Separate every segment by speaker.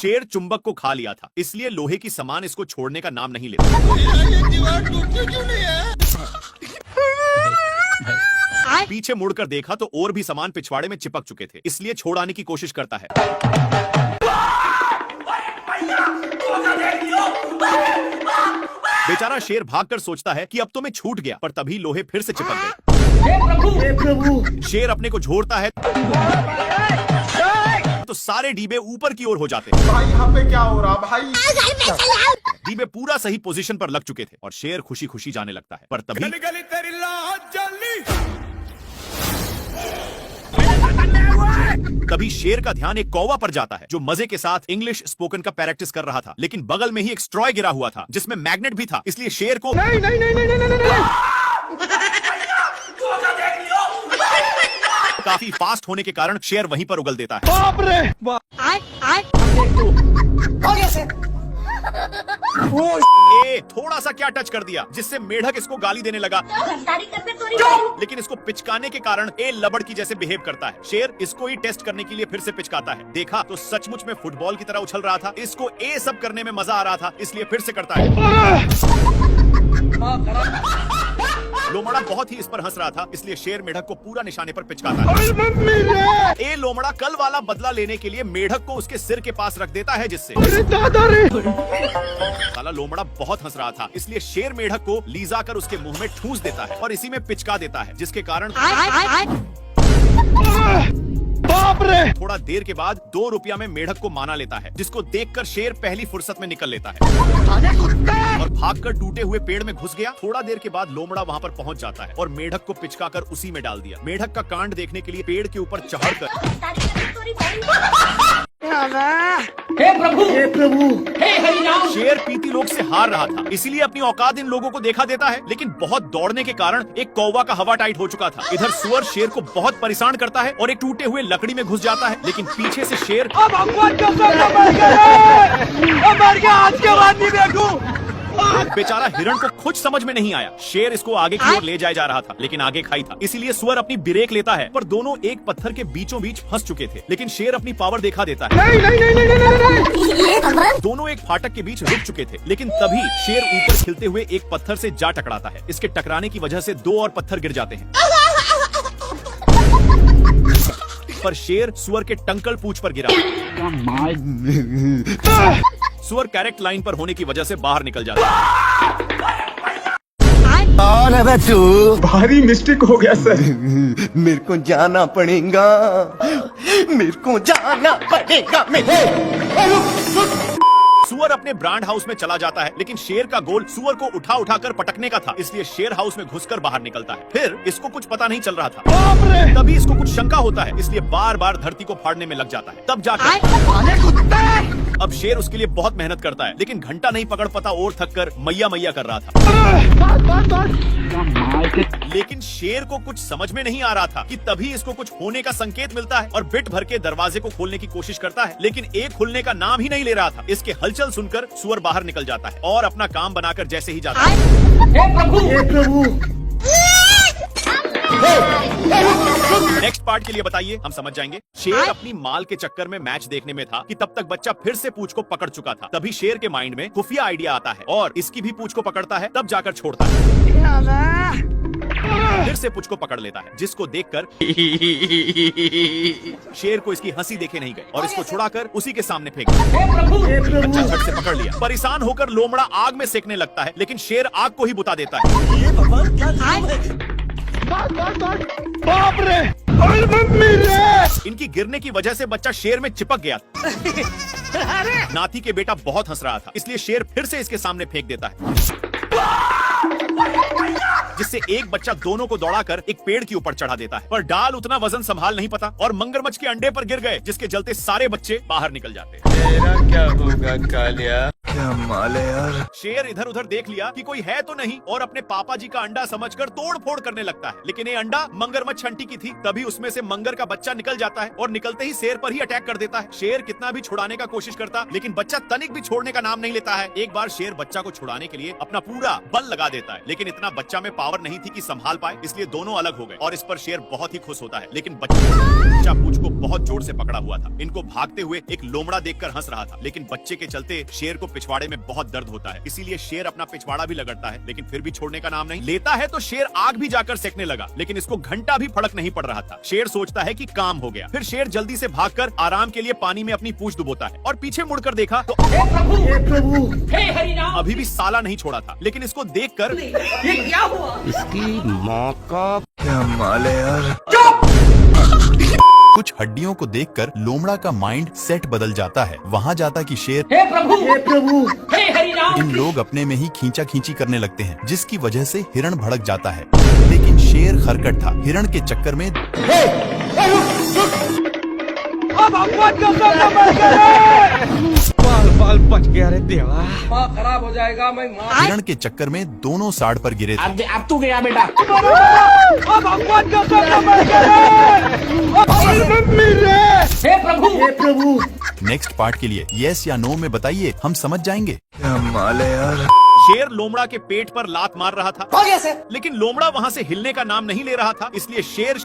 Speaker 1: शेर चुंबक को खा लिया था, इसलिए लोहे की सामान इसको छोड़ने का नाम नहीं लेता।
Speaker 2: ये दीवार टूटती क्यों नहीं है?
Speaker 1: पीछे मुड़कर देखा तो और भी सामान पिछवाड़े में चिपक चुके थे, इसलिए छोड़ाने की कोशिश करता है। बेचारा शेर भागकर सोचता है कि अब तो मैं छूट गया, पर तभी लोहे फिर से चिपक गए।
Speaker 2: हे प्रभु!
Speaker 1: शेर अपने को झोरता है तो सारे डीबे ऊपर की ओर हो जाते हैं।
Speaker 2: भाई यहाँ पे क्या हो रहा भाई?
Speaker 1: डीबे पूरा सही पोजीशन पर लग चुके थे और शेर खुशी खुशी जाने लगता है, पर तभी शेर का ध्यान एक कौवा पर जाता है जो मजे के साथ इंग्लिश स्पोकन का प्रैक्टिस कर रहा था, लेकिन बगल में ही एक स्ट्रॉय गिरा हुआ था जिसमें मैग्नेट भी था, इसलिए शेर को काफी फास्ट होने के कारण शेर वहीं पर उगल देता है।
Speaker 2: बाप रे बाप!
Speaker 1: थोड़ा सा क्या टच कर दिया जिससे मेढक इसको गाली देने लगा, लेकिन इसको पिचकाने के कारण ए लबड़ की जैसे बिहेव करता है। शेर इसको ही टेस्ट करने के लिए फिर से पिचकाता है। देखा तो सचमुच में फुटबॉल की तरह उछल रहा था। इसको ए सब करने में मजा आ रहा था, इसलिए फिर से करता है। लोमड़ा बहुत ही इस पर हंस रहा था, इसलिए शेर मेढक को पूरा निशाने पर पिचकाता है। ए लोमड़ा कल वाला बदला लेने के लिए मेढक को उसके सिर के पास रख देता है, जिससे साला लोमड़ा बहुत हंस रहा था, इसलिए शेर मेढक को लीजा कर उसके मुंह में ठूंस देता है और इसी में पिचका देता है, जिसके कारण
Speaker 2: बाप रे!
Speaker 1: थोड़ा देर के बाद 2 रुपया में मेढक को माना लेता है, जिसको देखकर शेर पहली फुर्सत में निकल लेता है और भागकर टूटे हुए पेड़ में घुस गया। थोड़ा देर के बाद लोमड़ा वहां पर पहुंच जाता है और मेढक को पिचकाकर उसी में डाल दिया। मेढक का कांड देखने के लिए पेड़ के ऊपर चढ़कर
Speaker 3: हे प्रभु!
Speaker 2: हे प्रभु!
Speaker 3: हे हरिनाम!
Speaker 1: शेर पीती लोग से हार रहा था, इसीलिए अपनी औकात इन लोगों को देखा देता है, लेकिन बहुत दौड़ने के कारण एक कौवा का हवा टाइट हो चुका था। इधर सुअर शेर को बहुत परेशान करता है और एक टूटे हुए लकड़ी में घुस जाता है, लेकिन पीछे से शेर
Speaker 2: आज के बाद नहीं बैठू।
Speaker 1: बेचारा हिरण को कुछ समझ में नहीं आया। शेर इसको आगे की ओर ले जाया जा रहा था, लेकिन आगे खाई था, इसीलिए सुअर अपनी ब्रेक लेता है, पर दोनों एक पत्थर के बीचों बीच फंस चुके थे। लेकिन शेर अपनी पावर दिखा देता है।
Speaker 2: नहीं।
Speaker 1: दोनों एक फाटक के बीच रुक चुके थे, लेकिन तभी शेर ऊपर खिलते हुए एक पत्थर से जा टकराता है। इसके टकराने की वजह से 2 और पत्थर गिर जाते हैं, पर शेर सुअर के टंकल पूंछ पर गिरा। सुअर करेक्ट लाइन पर होने की वजह से बाहर निकल जाता है।
Speaker 2: भारी मिस्टेक हो गया सर।
Speaker 4: मेरे को जाना पड़ेगा, मेरे को जाना पड़ेगा।
Speaker 1: सुअर अपने ब्रांड हाउस में चला जाता है, लेकिन शेर का गोल सुअर को उठा उठाकर पटकने का था, इसलिए शेर हाउस में घुसकर बाहर निकलता है। फिर इसको कुछ पता नहीं चल रहा था, तभी इसको कुछ शंका होता है, इसलिए बार बार धरती को फाड़ने में लग जाता है। तब जाकर अब शेर उसके लिए बहुत मेहनत करता है, लेकिन घंटा नहीं पकड़ पाता और थककर मैया मैया कर रहा था। लेकिन शेर को कुछ समझ में नहीं आ रहा था कि तभी इसको कुछ होने का संकेत मिलता है और बिट भर के दरवाजे को खोलने की कोशिश करता है, लेकिन एक खुलने का नाम ही नहीं ले रहा था। इसके हलचल सुनकर सुअर बाहर निकल जाता है और अपना काम बनाकर जैसे ही जाता है,
Speaker 3: हे प्रभु!
Speaker 2: हे प्रभु!
Speaker 1: नेक्स्ट पार्ट के लिए बताइए, हम समझ जाएंगे। शेर अपनी माल के चक्कर में मैच देखने में था कि तब तक बच्चा फिर से पूंछ को पकड़ चुका था। तभी शेर के माइंड में खुफिया आइडिया आता है और इसकी भी पूंछ को पकड़ता है, तब जाकर छोड़ता है। फिर से पूंछ को पकड़ लेता है, जिसको देखकर शेर को इसकी हंसी देखे नहीं गई और इसको छुड़ाकर उसी के सामने फेंक दिया। बच्चा झट से पकड़ लिया। परेशान होकर लोमड़ा आग में सेकने लगता है, लेकिन शेर आग को ही बुता देता है।
Speaker 4: ये भगवान क्या जुल्म है?
Speaker 2: बाप रे! मम्मी रे!
Speaker 1: इनकी गिरने की वजह से बच्चा शेर में चिपक गया। नाती के बेटा बहुत हंस रहा था, इसलिए शेर फिर से इसके सामने फेंक देता है, जिससे एक बच्चा दोनों को दौड़ाकर एक पेड़ के ऊपर चढ़ा देता है, पर डाल उतना वजन संभाल नहीं पाता और मगरमच्छ के अंडे पर गिर गए, जिसके चलते सारे बच्चे बाहर निकल जाते हैं।
Speaker 2: तेरा क्या होगा कालिया?
Speaker 4: क्या माल है यार।
Speaker 1: शेर इधर उधर देख लिया कि कोई है तो नहीं और अपने पापा जी का अंडा समझकर तोड़ फोड़ करने लगता है, लेकिन ये अंडा मगरमच्छ आंटी की थी। तभी उसमें से मंगर का बच्चा निकल जाता है और निकलते ही शेर पर ही अटैक कर देता है। शेर कितना भी छुड़ाने का कोशिश करता, लेकिन बच्चा तनिक भी छोड़ने का नाम नहीं लेता है। एक बार शेर बच्चा को छुड़ाने के लिए अपना पूरा बल लगा देता है, लेकिन इतना बच्चा में पावर नहीं थी कि संभाल पाए, इसलिए दोनों अलग हो गए और इस पर शेर बहुत ही खुश होता है। लेकिन बच्चा पूंछ को बहुत जोर से पकड़ा हुआ था। इनको भागते हुए एक लोमड़ा देखकर हंस रहा था, लेकिन बच्चे के चलते शेर को पिछवाड़े में बहुत दर्द होता है। इसीलिए शेर अपना पिछवाड़ा भी लगड़ता है, लेकिन फिर भी छोड़ने का नाम नहीं लेता है। तो शेर आग भी जाकर सेकने लगा, लेकिन इसको घंटा भी फर्क नहीं पड़ रहा था। शेर सोचता है कि काम हो गया। फिर शेर जल्दी से भागकर आराम के लिए पानी में अपनी पूंछ डुबोता है और पीछे मुड़कर देखा तो
Speaker 3: हे प्रभु हे हरि नाम।
Speaker 1: अभी भी साला नहीं छोड़ा था, लेकिन इसको देखकर
Speaker 3: ये क्या हुआ?
Speaker 4: इसकी माँ का क्या माल है यार।
Speaker 1: कुछ हड्डियों को देखकर लोमड़ा का माइंड सेट बदल जाता है। वहाँ जाता कि शेर
Speaker 3: हे प्रभु हे हरि नाम।
Speaker 1: इन लोग अपने में ही खींचा खींची करने लगते हैं, जिसकी वजह से हिरण भड़क जाता है। लेकिन शेर खरकट था। हिरण के चक्कर में
Speaker 2: बाल बाल बच गया रे देवा।
Speaker 3: माँ खराब हो जाएगा। मैं माँ
Speaker 1: हिरण के चक्कर में दोनों साड़ पर गिरे थे।
Speaker 3: अब तू गया बेटा। हे प्रभु
Speaker 1: नेक्स्ट पार्ट के लिए यस या नो में बताइए, हम समझ जाएंगे।
Speaker 4: क्या माल है यार।
Speaker 1: शेर लोमड़ा के पेट पर लात मार रहा था, लेकिन लोमड़ा वहाँ से हिलने का नाम नहीं ले रहा था। इसलिए शेर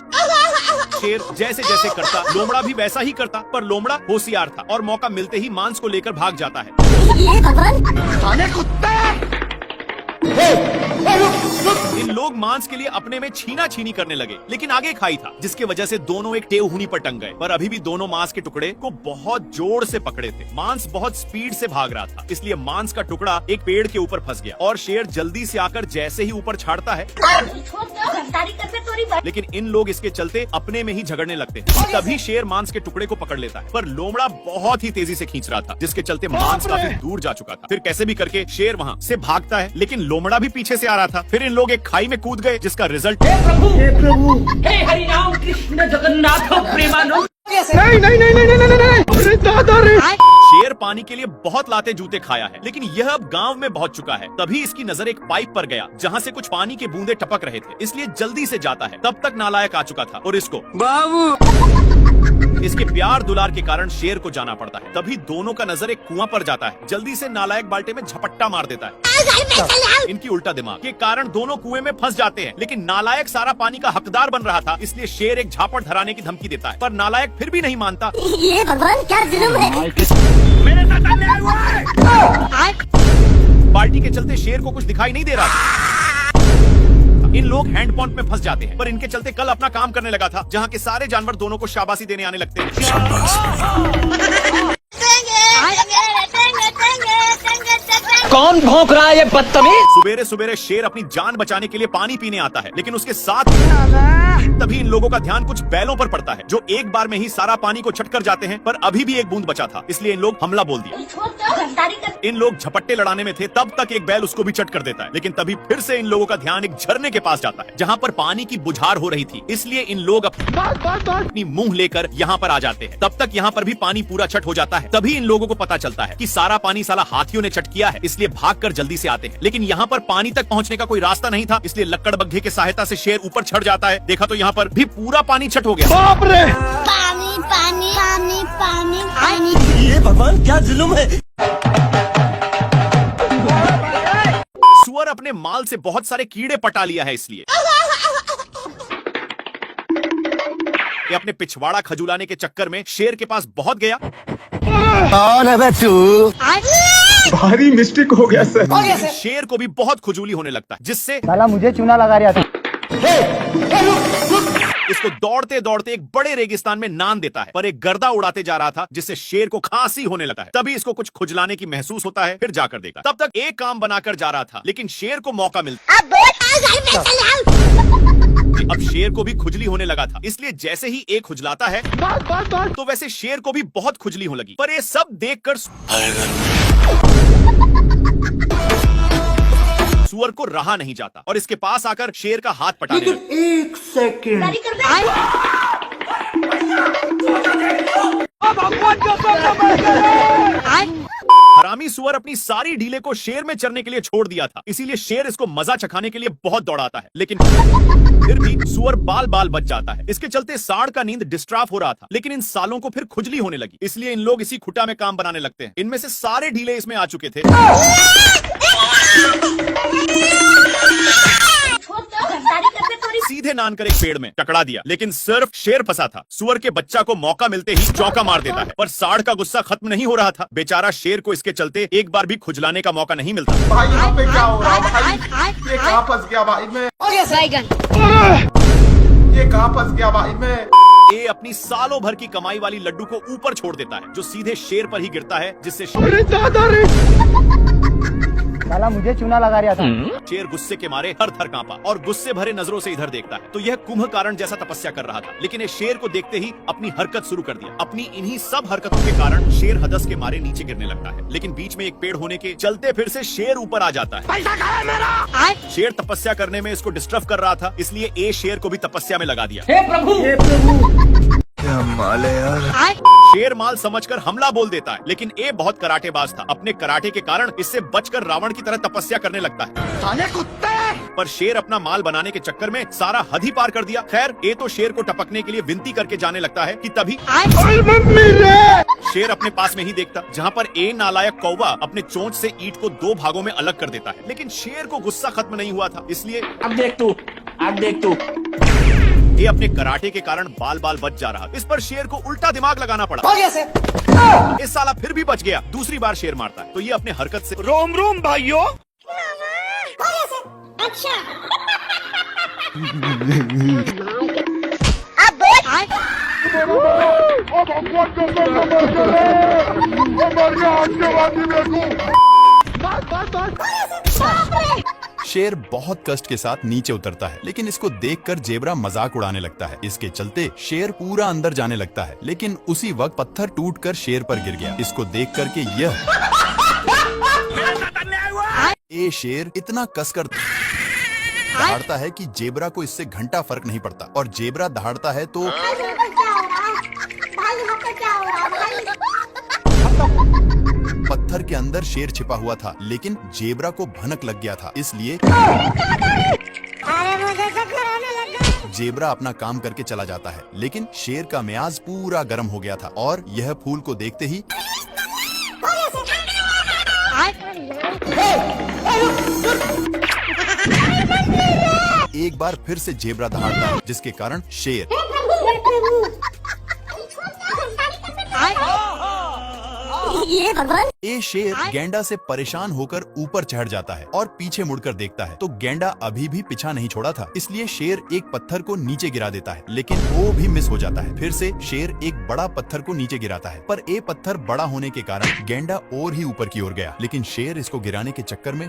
Speaker 1: जैसे जैसे करता, लोमड़ा भी वैसा ही करता। पर लोमड़ा होशियार था और मौका मिलते ही मांस को लेकर भाग जाता है। इन लोग मांस के लिए अपने में छीना छीनी करने लगे, लेकिन आगे खाई था, जिसके वजह से दोनों एक टेहूनी पर टंग गए। पर अभी भी दोनों मांस के टुकड़े को बहुत जोर से पकड़े थे। मांस बहुत स्पीड से भाग रहा था, इसलिए मांस का टुकड़ा एक पेड़ के ऊपर फंस गया और शेर जल्दी से आकर जैसे ही ऊपर छाड़ता है, लेकिन इन लोग इसके चलते अपने में ही झगड़ने लगते हैं। तभी शेर मांस के टुकड़े को पकड़ लेता है, पर लोमड़ा बहुत ही तेजी से खींच रहा था, जिसके चलते मांस काफी दूर जा चुका था। फिर कैसे भी करके शेर वहाँ से भागता है, लेकिन लोमड़ा भी पीछे से आ रहा था। फिर इन लोग एक खाई में कूद गए, जिसका रिजल्ट
Speaker 3: हे प्रभु हे हरि नाम कृष्ण जगन्नाथ प्रेमानंद।
Speaker 2: अरे दादा रे।
Speaker 1: शेर पानी के लिए बहुत लाते जूते खाया है, लेकिन यह अब गांव में पहुंच चुका है। तभी इसकी नजर एक पाइप पर गया, जहां से कुछ पानी के बूंदे टपक रहे थे, इसलिए जल्दी से जाता है। तब तक नालायक आ चुका था और इसको इसके प्यार दुलार के कारण शेर को जाना पड़ता है। तभी दोनों का नजर एक कुआं पर जाता है। जल्दी से नालायक बाल्टे में झपट्टा मार देता है। इनकी उल्टा दिमाग के कारण दोनों कुएं में फंस जाते हैं, लेकिन नालायक सारा पानी का हकदार बन रहा था, इसलिए शेर एक झापड़ धराने की धमकी देता है। पर नालायक फिर भी नहीं मानता।
Speaker 5: ये भगवान क्या जुल्म है।
Speaker 1: मेरे साथ अन्याय हुआ है। बाल्टी के चलते शेर को कुछ दिखाई नहीं दे रहा था। इन लोग हैंड पंप में फंस जाते हैं, पर इनके चलते कल अपना काम करने लगा था, जहाँ के सारे जानवर दोनों को शाबाशी देने आने लगते हैं।
Speaker 3: कौन भौंक रहा है ये बदतमीज?
Speaker 1: सुबेरे सुबेरे शेर अपनी जान बचाने के लिए पानी पीने आता है, लेकिन उसके साथ तभी इन लोगों का ध्यान कुछ बैलों पर पड़ता है, जो एक बार में ही सारा पानी को छट कर जाते हैं। पर अभी भी एक बूंद बचा था, इसलिए इन लोग हमला बोल दिया। इन लोग झपट्टे लड़ाने में थे, तब तक एक बैल उसको भी चट कर देता है, लेकिन तभी फिर से इन लोगों का ध्यान एक झरने के पास जाता है, जहाँ पर पानी की बुझार हो रही थी। इसलिए इन लोग अपनी मुंह लेकर यहाँ पर आ जाते हैं। तब तक यहाँ पर भी पानी पूरा छट हो जाता है। तभी इन लोगों को पता चलता है कि सारा पानी साला हाथियों ने चट किया है, इसलिए भागकर जल्दी से आते हैं। लेकिन यहाँ पर पानी तक पहुँचने का कोई रास्ता नहीं था, इसलिए लक्कड़ बग्घे की सहायता से शेर ऊपर चढ़ जाता है। देखा तो यहाँ पर भी पूरा पानी छट हो गया।
Speaker 2: बाप रे।
Speaker 5: पानी पानी पानी पानी पानी।
Speaker 4: ये भगवान क्या जुल्म है।
Speaker 1: सुअर अपने माल से बहुत सारे कीड़े पटा लिया है, इसलिए ये अपने पिछवाड़ा खजुलाने के चक्कर में शेर के पास बहुत गया।
Speaker 4: कौन है बे तू।
Speaker 2: भारी मिस्टेक हो गया सर।
Speaker 1: शेर को भी बहुत खुजली होने लगता है, जिससे
Speaker 6: साला मुझे चूना लगा रहा था।
Speaker 1: इसको दौड़ते दौड़ते एक बड़े रेगिस्तान में नान देता है, पर एक गर्दा उड़ाते जा रहा था, जिससे शेर को खांसी होने लगा है। तभी इसको कुछ खुजलाने की महसूस होता है, फिर जाकर देखा। तब तक एक काम बनाकर जा रहा था, लेकिन शेर को मौका मिलता। अब शेर को भी खुजली होने लगा था, इसलिए जैसे ही एक खुजलाता है तो वैसे शेर को भी बहुत खुजली होने लगी। पर ये सब देखकर सुअर को रहा नहीं जाता और इसके पास आकर शेर का हाथ पटाने लगा।
Speaker 4: एक सेकंड।
Speaker 1: हरामी जंगली सुअर अपनी सारी ढीले को शेर में चरने के लिए छोड़ दिया था, इसीलिए शेर इसको मजा चखाने के लिए बहुत दौड़ाता है, लेकिन फिर भी सुअर बाल बाल बच जाता है। इसके चलते सांड का नींद डिस्टर्ब हो रहा था, लेकिन इन सालों को फिर खुजली होने लगी, इसलिए इन लोग इसी खुटा में काम बनाने लगते हैं। इनमें से सारे ढीले इसमें आ चुके थे। सीधे नान कर एक पेड़ में टकरा दिया, लेकिन सिर्फ शेर फंसा था। सुअर के बच्चा को मौका मिलते ही चौका मार देता है, पर सांड का गुस्सा खत्म नहीं हो रहा था। बेचारा शेर को इसके चलते एक बार भी खुजलाने का मौका नहीं मिलता।
Speaker 2: भाई यहाँ पे क्या हो रहा है भाई? ये कहाँ फंस गया भाई मैं? ये कहाँ फंस गया भाई मैं?
Speaker 1: ये अपनी सालों भर की कमाई वाली लड्डू को ऊपर छोड़ देता है, जो सीधे शेर पर ही गिरता है, जिससे
Speaker 6: साला मुझे चूना लगा रहा था।
Speaker 1: शेर गुस्से के मारे थर थर कांपा और गुस्से भरे नजरों से इधर देखता है तो यह कुंभकर्ण जैसा तपस्या कर रहा था, लेकिन ये शेर को देखते ही अपनी हरकत शुरू कर दिया। अपनी इन्हीं सब हरकतों के कारण शेर हदस के मारे नीचे गिरने लगता है, लेकिन बीच में एक पेड़ होने के चलते फिर से शेर ऊपर आ जाता है। पैसा कहाँ है मेरा? शेर तपस्या करने में इसको डिस्टर्ब कर रहा था, इसलिए ए शेर को भी तपस्या में लगा दिया।
Speaker 3: हे प्रभु
Speaker 4: क्या माल है यार।
Speaker 1: शेर माल समझकर हमला बोल देता है, लेकिन ए बहुत कराटेबाज था। अपने कराटे के कारण इससे बचकर रावण की तरह तपस्या करने लगता है।
Speaker 4: साले कुत्ते!
Speaker 1: पर शेर अपना माल बनाने के चक्कर में सारा हद ही पार कर दिया। खैर ए तो शेर को टपकने के लिए विनती करके जाने लगता है कि तभी शेर अपने पास में ही देखता, जहाँ पर ए नालायक कौवा अपने चोंच से ईंट को 2 भागों में अलग कर देता है, लेकिन शेर को गुस्सा खत्म नहीं हुआ था, इसलिए
Speaker 3: अब देख तू
Speaker 1: ये अपने कराटे के कारण बाल बाल बच जा रहा। इस पर शेर को उल्टा दिमाग लगाना पड़ा। इस साला फिर भी बच गया। दूसरी बार शेर मारता है तो ये अपने हरकत से
Speaker 4: रोम रोम भाइयों।
Speaker 5: अच्छा
Speaker 7: शेर बहुत कष्ट के साथ नीचे उतरता है, लेकिन इसको देखकर जेबरा मजाक उड़ाने लगता है। इसके चलते शेर पूरा अंदर जाने लगता है, लेकिन उसी वक्त पत्थर टूटकर शेर पर गिर गया। इसको देख करके ये शेर इतना कसकर दहाड़ता है कि जेबरा को इससे घंटा फर्क नहीं पड़ता, और जेबरा दहाड़ता है तो पत्थर के अंदर शेर छिपा हुआ था, लेकिन जेबरा को भनक लग गया था, इसलिए जेबरा अपना काम करके चला जाता है। लेकिन शेर का मियाज पूरा गर्म हो गया था और यह फूल को देखते ही एक बार फिर से जेबरा दहाड़ता है, जिसके कारण शेर
Speaker 5: ये भगवान।
Speaker 7: ये शेर गेंडा से परेशान होकर ऊपर चढ़ जाता है और पीछे मुड़कर देखता है तो गेंडा अभी भी पीछा नहीं छोड़ा था, इसलिए शेर एक पत्थर को नीचे गिरा देता है, लेकिन वो भी मिस हो जाता है। फिर से शेर एक बड़ा पत्थर को नीचे गिराता है, पर ये पत्थर बड़ा होने के कारण गेंडा और ही ऊपर की ओर गया, लेकिन शेर इसको गिराने के चक्कर में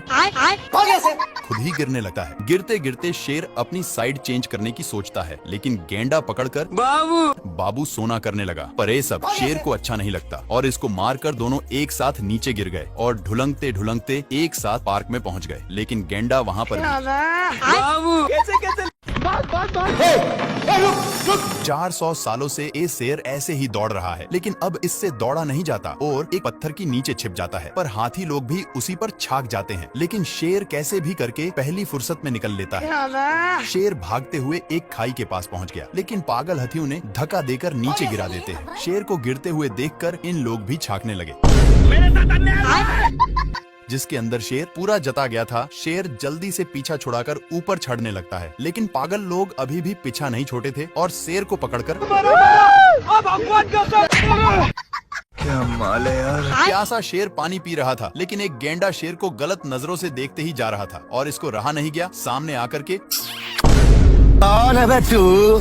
Speaker 7: खुद ही गिरने लगता है। गिरते गिरते शेर अपनी साइड चेंज करने की सोचता है, लेकिन गेंडा पकड़कर बाबू सोना करने लगा। पर ये सब शेर को अच्छा नहीं लगता और इसको मारकर दोनों एक साथ नीचे गिर गए और ढुलंगते ढुलंगते एक साथ पार्क में पहुंच गए, लेकिन गेंडा वहां पर 400 सालों से ये शेर ऐसे ही दौड़ रहा है, लेकिन अब इससे दौड़ा नहीं जाता और एक पत्थर की नीचे छिप जाता है। पर हाथी लोग भी उसी पर छाक जाते हैं, लेकिन शेर कैसे भी करके पहली फुर्सत में निकल लेता है। शेर भागते हुए एक खाई के पास पहुंच गया, लेकिन पागल हाथियों ने धक्का देकर नीचे गिरा देते हैं। शेर को गिरते हुए देखकर इन लोग भी छाकने लगे, जिसके अंदर शेर पूरा जता गया था। शेर जल्दी से पीछा छुड़ाकर ऊपर चढ़ने लगता है, लेकिन पागल लोग अभी भी पीछा नहीं छोड़े थे और शेर को पकड़कर
Speaker 4: क्या माल है यार।
Speaker 7: प्यासा शेर पानी पी रहा था, लेकिन एक गेंडा शेर को गलत नजरों से देखते ही जा रहा था और इसको रहा नहीं गया। सामने आकर के
Speaker 4: कौन है बे तू?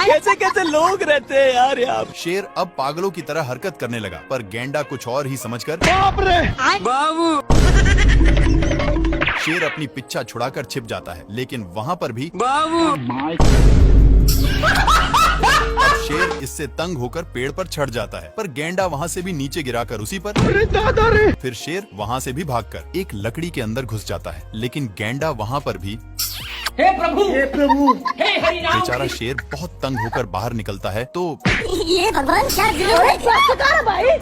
Speaker 6: कैसे कैसे लोग रहते हैं यार यहाँ।
Speaker 7: शेर अब पागलों की तरह हरकत करने लगा, पर गेंडा कुछ और ही समझकर शेर अपनी पिच्छा छुड़ाकर छिप जाता है, लेकिन वहाँ पर भी अब शेर इससे तंग होकर पेड़ पर चढ़ जाता है, पर गेंडा वहाँ से भी नीचे गिराकर उसी पर। फिर शेर वहाँ से भी भागकर एक लकड़ी के अंदर घुस जाता है, लेकिन गेंडा वहाँ पर भी
Speaker 3: हे प्रभु हे हरि राम
Speaker 7: बेचारा शेर बहुत तंग होकर बाहर निकलता है तो
Speaker 5: ये भगवान क्या भाई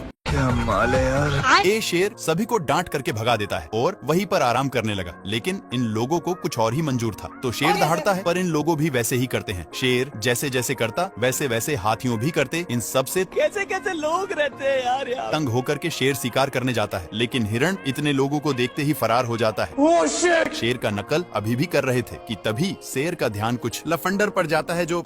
Speaker 7: ए शेर सभी को डांट करके भगा देता है और वहीं पर आराम करने लगा। लेकिन इन लोगों को कुछ और ही मंजूर था, तो शेर दहाड़ता है, पर इन लोगों भी वैसे ही करते हैं। शेर जैसे जैसे करता वैसे वैसे हाथियों भी करते। इन सब से
Speaker 6: कैसे कैसे लोग रहते हैं यार यहाँ।
Speaker 7: तंग होकर के शेर शिकार करने जाता है, लेकिन हिरण इतने लोगों को देखते ही फरार हो जाता है। शेर का नकल अभी भी कर रहे थे कि तभी शेर का ध्यान कुछ लफंडर पर जाता है जो